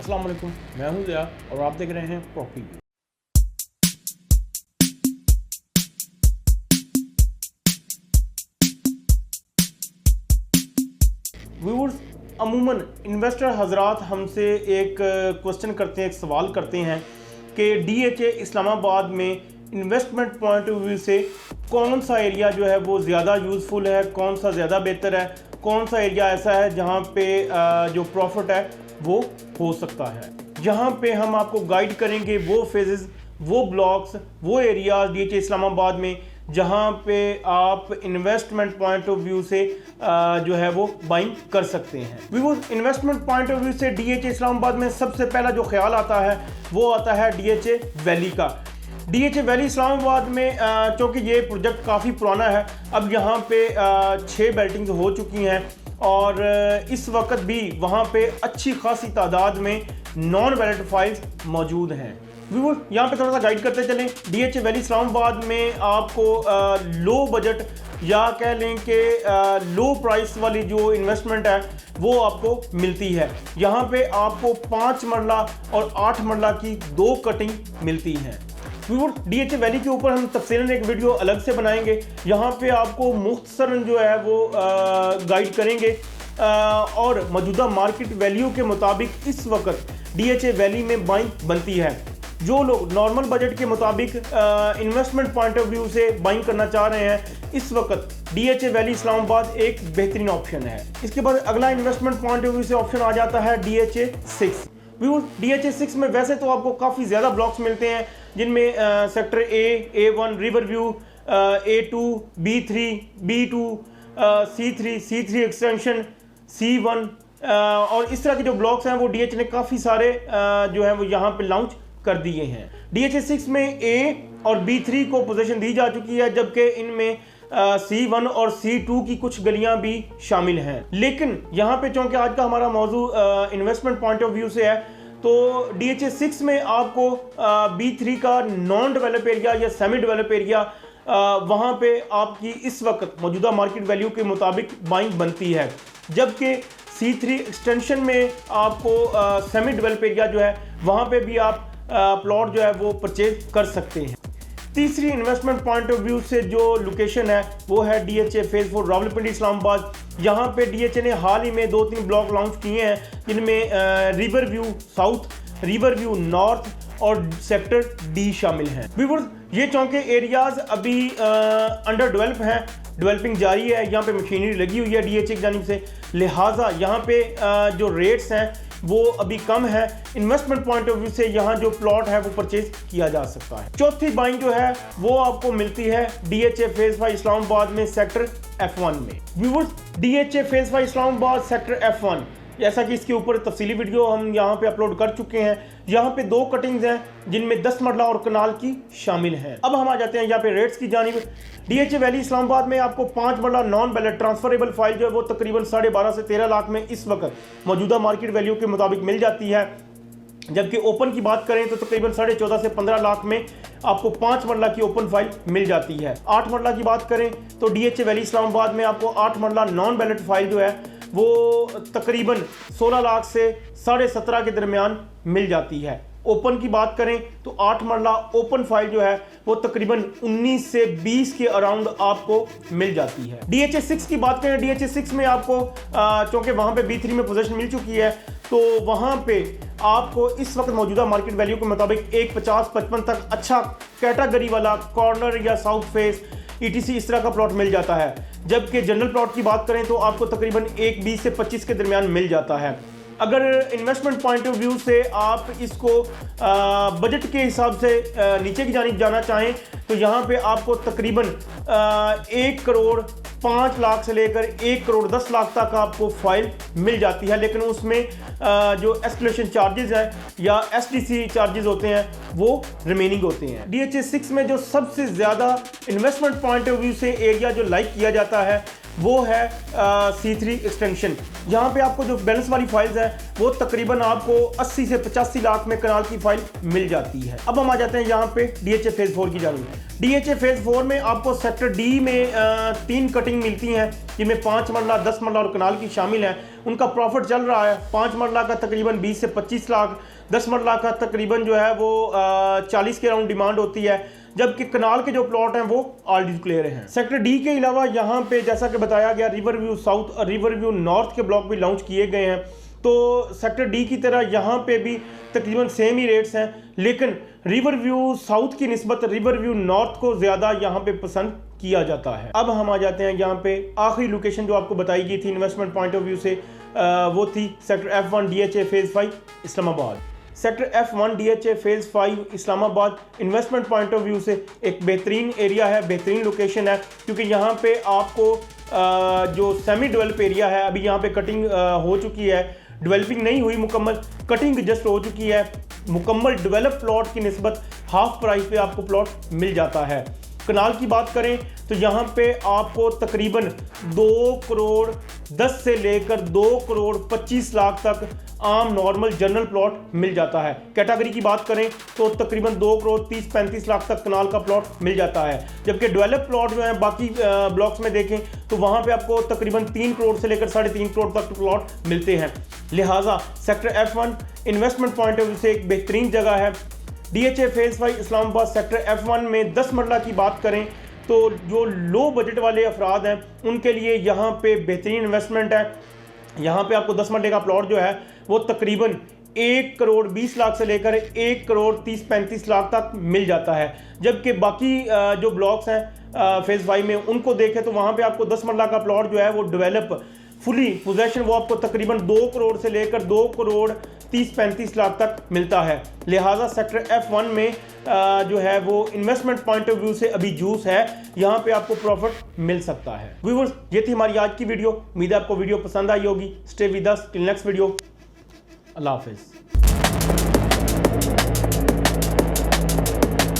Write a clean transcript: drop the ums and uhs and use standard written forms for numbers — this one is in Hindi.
अस्सलाम वालेकुम, मैं हूं ज़िया और आप देख रहे हैं प्रॉपर्टी। व्यूअर्स, अमूमन इन्वेस्टर हजरात हमसे एक क्वेश्चन करते हैं, एक सवाल करते हैं कि DHA इस्लामाबाद में इन्वेस्टमेंट पॉइंट ऑफ व्यू से कौन सा एरिया जो है वो ज़्यादा यूज़फुल है, कौन सा ज़्यादा बेहतर है, कौन सा एरिया ऐसा है जहाँ पे जो प्रॉफिट है वो हो सकता है। यहाँ पे हम आपको गाइड करेंगे वो फेजेस, वो ब्लॉक्स, वो एरियाज DHA इस्लामाबाद में जहाँ पे आप इन्वेस्टमेंट पॉइंट ऑफ व्यू से जो है वो बाइंग कर सकते हैं। वो इन्वेस्टमेंट पॉइंट ऑफ व्यू से DHA इस्लामाबाद में सबसे पहला जो ख्याल आता है वो आता है DHA वैली का। DHA वैली इस्लामाबाद में चूँकि ये प्रोजेक्ट काफ़ी पुराना है, अब यहाँ पे 6 बेल्टिंग्स हो चुकी हैं और इस वक्त भी वहाँ पे अच्छी खासी तादाद में नॉन वैलिड फाइल्स मौजूद हैं। व्यूअर, यहाँ पे थोड़ा सा गाइड करते चलें। DHA वैली इस्लामाबाद में आपको लो बजट या कह लें कि लो प्राइस वाली जो इन्वेस्टमेंट है वो आपको मिलती है। यहाँ पे आपको 5 मरला और 8 मरला की 2 कटिंग मिलती हैं। व्यूअर, DHA वैली के ऊपर हम तफसीलन एक वीडियो अलग से बनाएंगे। यहाँ पे आपको मुख्तसरन जो है वो गाइड करेंगे और मौजूदा मार्केट वैल्यू के मुताबिक इस वक्त DHA वैली में बाइंग बनती है। जो लोग नॉर्मल बजट के मुताबिक इन्वेस्टमेंट पॉइंट ऑफ व्यू से बाइंग करना चाह रहे हैं, इस वक्त DHA वैली इस्लामाबाद एक बेहतरीन ऑप्शन है। इसके बाद अगला इन्वेस्टमेंट पॉइंट ऑफ व्यू से ऑप्शन आ जाता है DHA 6। DHA 6 में वैसे तो आपको काफ़ी ज़्यादा ब्लॉक्स मिलते हैं जिनमें sector A1, river view, A2, B3, B2, C3 extension, C1 और इस तरह के जो ब्लॉक्स हैं वो DHA ने काफ़ी सारे जो है वो यहाँ पे लॉन्च कर दिए हैं। DHA 6 में A और B3 को पोजीशन दी जा चुकी है, जबकि इनमें C1 और C2 की कुछ गलियां भी शामिल हैं। लेकिन यहाँ पे चूँकि आज का हमारा मौजू इन्वेस्टमेंट पॉइंट ऑफ व्यू से है, तो DHA 6 में आपको B3 का नॉन डेवलप एरिया या सेमी डेवलप एरिया वहाँ पे आपकी इस वक्त मौजूदा मार्केट वैल्यू के मुताबिक बाइंग बनती है, जबकि C3 एक्सटेंशन में आपको सेमी डेवलप एरिया जो है वहाँ पे भी आप प्लॉट जो है वो परचेज कर सकते हैं। तीसरी इन्वेस्टमेंट पॉइंट ऑफ व्यू से जो लोकेशन है वो है DHA फेज 4 रावलपिंडी इस्लामाबाद। यहाँ पे DHA ने हाल ही में 2-3 ब्लॉक लॉन्च किए हैं जिनमें river view south, river view north और सेक्टर D शामिल हैं। व्यूअर्स, ये चौके एरियाज अभी अंडर डेवलप हैं, डेवलपिंग जारी है। यहाँ पे मशीनरी लगी हुई है DHA की जानिब से, लिहाजा यहाँ पे जो रेट्स हैं वो अभी कम है। इन्वेस्टमेंट पॉइंट ऑफ व्यू से यहाँ जो प्लॉट है वो परचेज किया जा सकता है। चौथी बाइंग जो है वो आपको मिलती है DHA फेज 5 इस्लामाबाद में सेक्टर F1 में। Viewers, DHA phase 5 Islamabad sector F1, जैसा कि इसके ऊपर तफसीली वीडियो हम यहाँ पे अपलोड कर चुके हैं। यहाँ पे 2 कटिंग्स हैं जिनमें 10 मरला और कनाल की शामिल हैं। अब हम आ जाते हैं यहाँ पे रेट्स की जानिब। DHA वैली इस्लामाबाद में आपको 5 मरला नॉन बैलेट ट्रांसफरेबल फाइल जो है वो तकरीबन 12.5 से 13 लाख में इस वक्त मौजूदा मार्केट वैल्यू के मुताबिक मिल जाती है, जबकि ओपन की बात करें तो तकरीबन 14.5 से 15 लाख में आपको 5 मरला की ओपन फाइल मिल जाती है। 8 मरला की बात करें तो DHA वैली इस्लामाबाद में आपको 8 मरला नॉन बैलेट फाइल जो है वो तकरीबन 16 लाख से 17.5 के दरमियान मिल जाती है। ओपन की बात करें तो 8 मरला ओपन फाइल जो है वो तकरीबन 19 से 20 के अराउंड आपको मिल जाती है। DHA 6 की बात करें, DHA 6 में आपको चूँकि वहाँ पे B3 में पोजीशन मिल चुकी है, तो वहाँ पे आपको इस वक्त मौजूदा मार्केट वैल्यू के मुताबिक 1.50-55 तक अच्छा कैटेगरी वाला कॉर्नर या साउथ फेस ETC इस तरह का प्लॉट मिल जाता है, जबकि जनरल प्लॉट की बात करें तो आपको तकरीबन 1.20 से 25 के दरमियान मिल जाता है। अगर इन्वेस्टमेंट पॉइंट ऑफ व्यू से आप इसको बजट के हिसाब से नीचे की जानिब जाना चाहें तो यहाँ पे आपको तकरीबन 1 करोड़ 5 लाख से लेकर 1 करोड़ 10 लाख तक आपको फाइल मिल जाती है, लेकिन उसमें जो एस्केलेशन चार्जेस हैं या SDC चार्जेस होते हैं वो रिमेनिंग होते हैं। DHA 6 में जो सबसे ज़्यादा इन्वेस्टमेंट पॉइंट ऑफ व्यू से एरिया जो लाइक किया जाता है वो है C3 एक्सटेंशन। यहाँ पे आपको जो बैलेंस वाली फाइल्स है वो तकरीबन आपको 80 से 85 लाख में कनाल की फाइल मिल जाती है। अब हम आ जाते हैं यहाँ पे DHA फेज 4 की जानिब। DHA फेज 4 में आपको सेक्टर D में 3 कटिंग मिलती हैं जिनमें 5 मरला, 10 मरला और कनाल की शामिल है। उनका प्रॉफिट चल रहा है। 5 मरला का तकरीबन 20 से 25 लाख, 10 मरला का तकरीबन जो है वो 40 के अराउंड डिमांड होती है, जबकि कनाल के जो प्लॉट हैं वो ऑलरेडी क्लियर हैं। सेक्टर डी के अलावा यहाँ पे जैसा कि बताया गया रिवर व्यू साउथ और रिवर व्यू नॉर्थ के ब्लॉक भी लॉन्च किए गए हैं। तो सेक्टर डी की तरह यहाँ पे भी तकरीबन सेम ही रेट्स हैं, लेकिन रिवर व्यू साउथ की निस्बत रिवर व्यू नॉर्थ को ज़्यादा यहाँ पे पसंद किया जाता है। अब हम आ जाते हैं यहाँ पे आखिरी लोकेशन जो आपको बताई गई थी इन्वेस्टमेंट पॉइंट ऑफ व्यू से, वो थी sector F1 DHA phase 5 Islamabad. Sector F1 DHA phase 5 Islamabad investment point of view से एक बेहतरीन एरिया है, बेहतरीन लोकेशन है, क्योंकि यहाँ पे आपको जो सेमी डेवलप एरिया है, अभी यहाँ पे कटिंग हो चुकी है, डेवलपिंग नहीं हुई मुकम्मल, कटिंग जस्ट हो चुकी है। मुकम्मल डेवलप प्लॉट की निस्बत हाफ प्राइस पे आपको प्लॉट मिल जाता है। कनाल की बात करें तो यहाँ पे आपको तकरीबन 2 करोड़ 10 से लेकर 2 करोड़ 25 लाख तक आम नॉर्मल जनरल प्लॉट मिल जाता है। कैटेगरी की बात करें तो तकरीबन 2 करोड़ 30-35 लाख तक कनाल का प्लॉट मिल जाता है, जबकि डेवलप प्लॉट जो है बाकी ब्लॉक्स में देखें तो वहाँ पे आपको तकरीबन 3 करोड़ से लेकर 3.5 करोड़ तक प्लॉट मिलते हैं। लिहाजा sector F1 investment point of view से एक बेहतरीन जगह है। DHA phase 5 Islamabad sector F1 में 10 मरला की बात करें तो जो लो बजट वाले अफराद हैं उनके लिए यहाँ पे बेहतरीन इन्वेस्टमेंट है। यहाँ पे आपको 10 मरले का प्लॉट जो है वो तकरीबन 1 करोड़ 20 लाख से लेकर 1 करोड़ 30-35 लाख तक मिल जाता है, जबकि बाकी जो ब्लॉक्स हैं फेज़ 5 में उनको देखें तो वहाँ पे आपको 10 मरला का प्लॉट जो है वो डेवलप फुली पोजेशन वो आपको तकरीबन 2 करोड़ से लेकर 2 करोड़ 30-35 लाख तक मिलता है। लिहाजा सेक्टर F1 में जो है वो इन्वेस्टमेंट पॉइंट ऑफ व्यू से अभी जूस है, यहाँ पे आपको प्रॉफिट मिल सकता है। व्यूअर्स, ये थी हमारी आज की वीडियो। उम्मीद है आपको वीडियो पसंद आई होगी। Stay with us till next video. अल्लाह हाफिज़।